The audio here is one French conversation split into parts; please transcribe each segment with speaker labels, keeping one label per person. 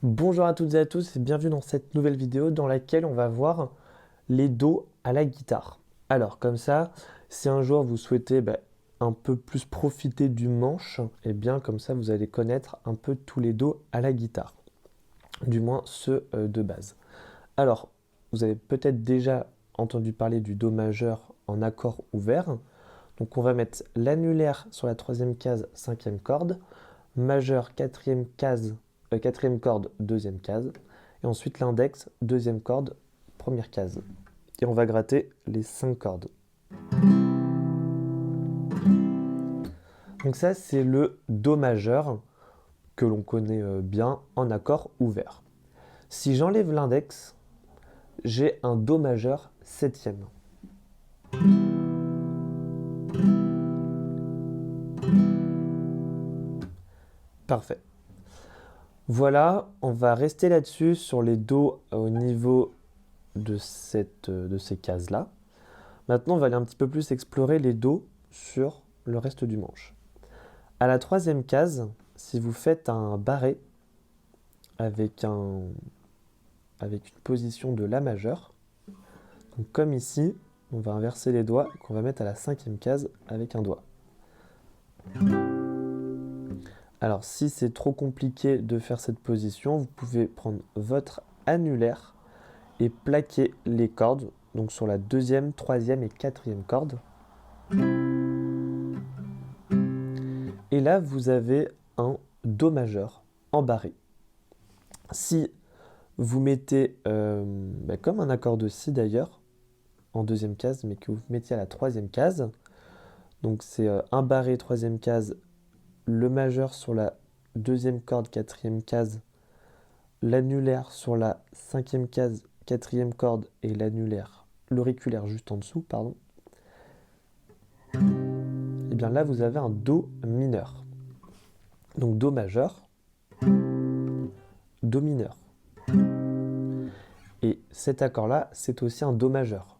Speaker 1: Bonjour à toutes et à tous et bienvenue dans cette nouvelle vidéo dans laquelle on va voir les Do à la guitare. Alors comme ça, si un jour vous souhaitez un peu plus profiter du manche, et bien comme ça vous allez connaître un peu tous les Do à la guitare, du moins ceux de base. Alors, vous avez peut-être déjà entendu parler du Do majeur en accord ouvert. Donc on va mettre l'annulaire sur la troisième case, cinquième corde, majeur, quatrième corde, deuxième case, et ensuite l'index, deuxième corde, première case. Et on va gratter les 5 cordes. Donc ça, c'est le Do majeur que l'on connaît bien en accord ouvert. Si j'enlève l'index, j'ai un Do majeur septième. Parfait. Voilà, on va rester là-dessus sur les Do au niveau de ces cases-là. Maintenant, on va aller un petit peu plus explorer les Do sur le reste du manche. À la troisième case, si vous faites un barré avec une position de La majeur, donc comme ici, on va inverser les doigts qu'on va mettre à la cinquième case avec un doigt. Alors si c'est trop compliqué de faire cette position, vous pouvez prendre votre annulaire et plaquer les cordes, donc sur la deuxième, troisième et quatrième corde. Et là, vous avez un Do majeur en barré. Si vous mettez, comme un accord de Si d'ailleurs, en deuxième case, mais que vous mettiez à la troisième case, donc c'est un barré, troisième case, le majeur sur la deuxième corde, quatrième case, l'annulaire sur la cinquième case, quatrième corde, et l'annulaire, l'auriculaire juste en dessous, pardon. Et bien là, vous avez un Do mineur. Donc Do majeur, Do mineur. Et cet accord-là, c'est aussi un Do majeur.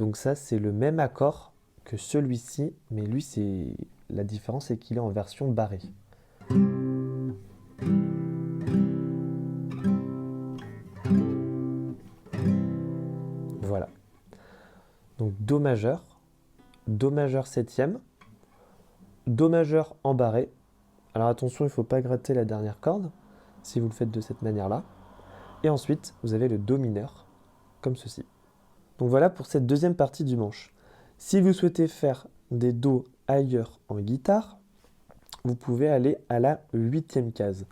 Speaker 1: Donc ça, c'est le même accord que celui-ci, mais lui, c'est la différence, c'est qu'il est en version barrée. Voilà. Donc Do majeur septième, Do majeur en barré. Alors attention, il ne faut pas gratter la dernière corde, si vous le faites de cette manière-là. Et ensuite, vous avez le Do mineur, comme ceci. Donc voilà pour cette deuxième partie du manche. Si vous souhaitez faire des Do ailleurs en guitare, vous pouvez aller à la huitième case.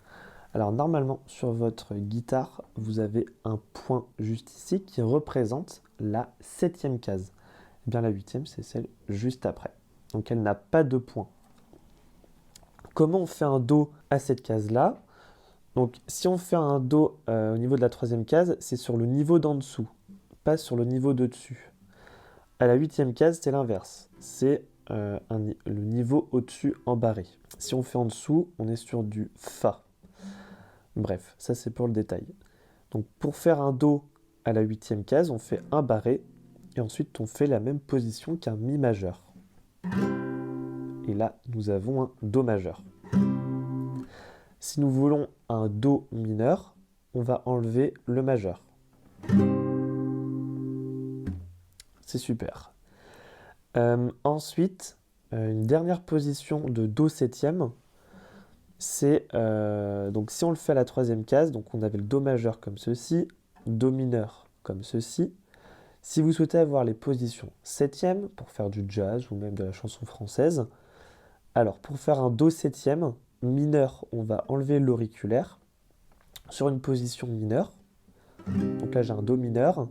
Speaker 1: Alors normalement, sur votre guitare, vous avez un point juste ici qui représente la septième case. Et bien la huitième, c'est celle juste après. Donc elle n'a pas de point. Comment on fait un Do à cette case-là? Donc si on fait un Do au niveau de la troisième case, c'est sur le niveau d'en dessous, pas sur le niveau de dessus. À la huitième case, c'est l'inverse. C'est le niveau au-dessus en barré. Si on fait en dessous, on est sur du Fa. Bref, ça c'est pour le détail. Donc pour faire un Do à la huitième case, on fait un barré et ensuite on fait la même position qu'un Mi majeur. Et là, nous avons un Do majeur. Si nous voulons un Do mineur, on va enlever le majeur. C'est super. Ensuite, une dernière position de Do septième, c'est donc si on le fait à la troisième case, donc on avait le Do majeur comme ceci, Do mineur comme ceci. Si vous souhaitez avoir les positions septième pour faire du jazz ou même de la chanson française, alors pour faire un Do septième mineur, on va enlever l'auriculaire sur une position mineure. Donc là j'ai un Do mineur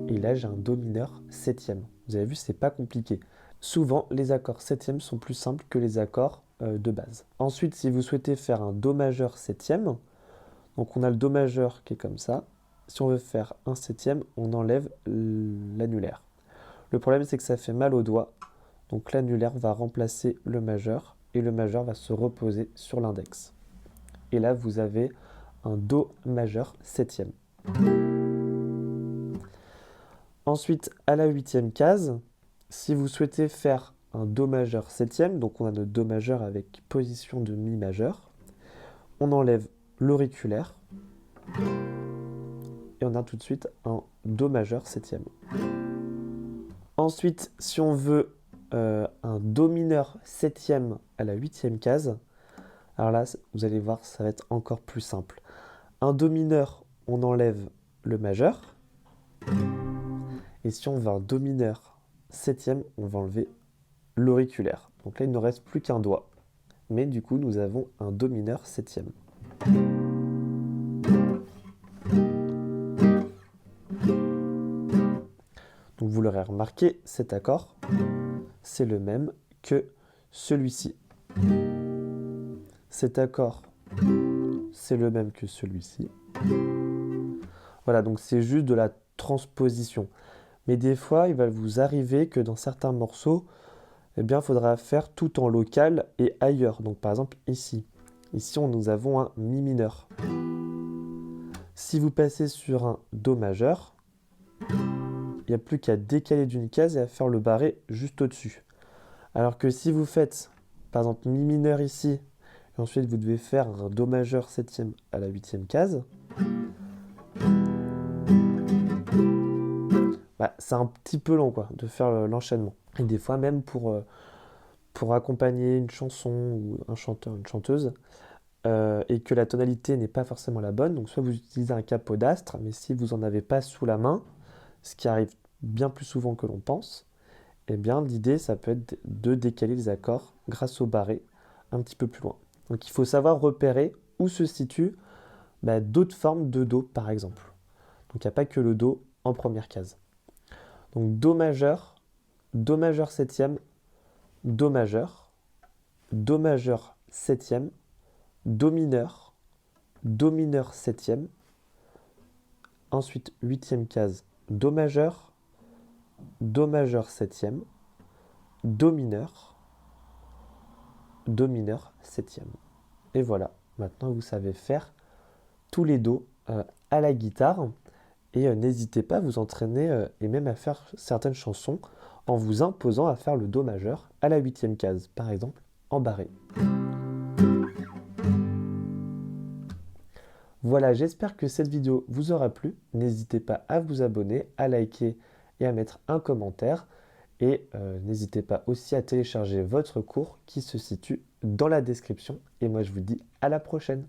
Speaker 1: et là j'ai un Do mineur septième. Vous avez vu, c'est pas compliqué. Souvent les accords septième sont plus simples que les accords de base. Ensuite, si vous souhaitez faire un Do majeur septième, donc on a le Do majeur qui est comme ça. Si on veut faire un septième, on enlève l'annulaire. Le problème, c'est que ça fait mal au doigt. Donc l'annulaire va remplacer le majeur et le majeur va se reposer sur l'index. Et là, vous avez un Do majeur septième. Ensuite, à la huitième case, si vous souhaitez faire un Do majeur septième, donc on a notre Do majeur avec position de Mi majeur, on enlève l'auriculaire et on a tout de suite un Do majeur septième. Ensuite, si on veut un Do mineur septième à la huitième case, alors là, vous allez voir, ça va être encore plus simple. Un Do mineur, on enlève le majeur. Et si on veut un Do mineur septième, on va enlever l'auriculaire. Donc là, il ne reste plus qu'un doigt. Mais du coup, nous avons un Do mineur septième. Donc vous l'aurez remarqué, cet accord, c'est le même que celui-ci. Cet accord, c'est le même que celui-ci. Voilà, donc c'est juste de la transposition. Mais des fois, il va vous arriver que dans certains morceaux, eh bien, il faudra faire tout en local et ailleurs. Donc par exemple ici. Ici, nous avons un Mi mineur. Si vous passez sur un Do majeur, il n'y a plus qu'à décaler d'une case et à faire le barré juste au-dessus. Alors que si vous faites, par exemple, Mi mineur ici, et ensuite vous devez faire un Do majeur septième à la huitième case, c'est un petit peu long quoi, de faire l'enchaînement. Et des fois même pour accompagner une chanson ou un chanteur, une chanteuse, et que la tonalité n'est pas forcément la bonne, donc soit vous utilisez un capodastre, mais si vous n'en avez pas sous la main, ce qui arrive bien plus souvent que l'on pense, eh bien l'idée ça peut être de décaler les accords grâce au barré un petit peu plus loin. Donc il faut savoir repérer où se situent d'autres formes de Do par exemple. Donc il n'y a pas que le Do en première case. Donc Do majeur septième, Do majeur septième, Do mineur septième, ensuite huitième case, Do majeur septième, Do mineur septième. Et voilà, maintenant vous savez faire tous les Do à la guitare. Et n'hésitez pas à vous entraîner et même à faire certaines chansons en vous imposant à faire le Do majeur à la huitième case, par exemple en barré. Voilà, j'espère que cette vidéo vous aura plu. N'hésitez pas à vous abonner, à liker et à mettre un commentaire. Et n'hésitez pas aussi à télécharger votre cours qui se situe dans la description. Et moi je vous dis à la prochaine.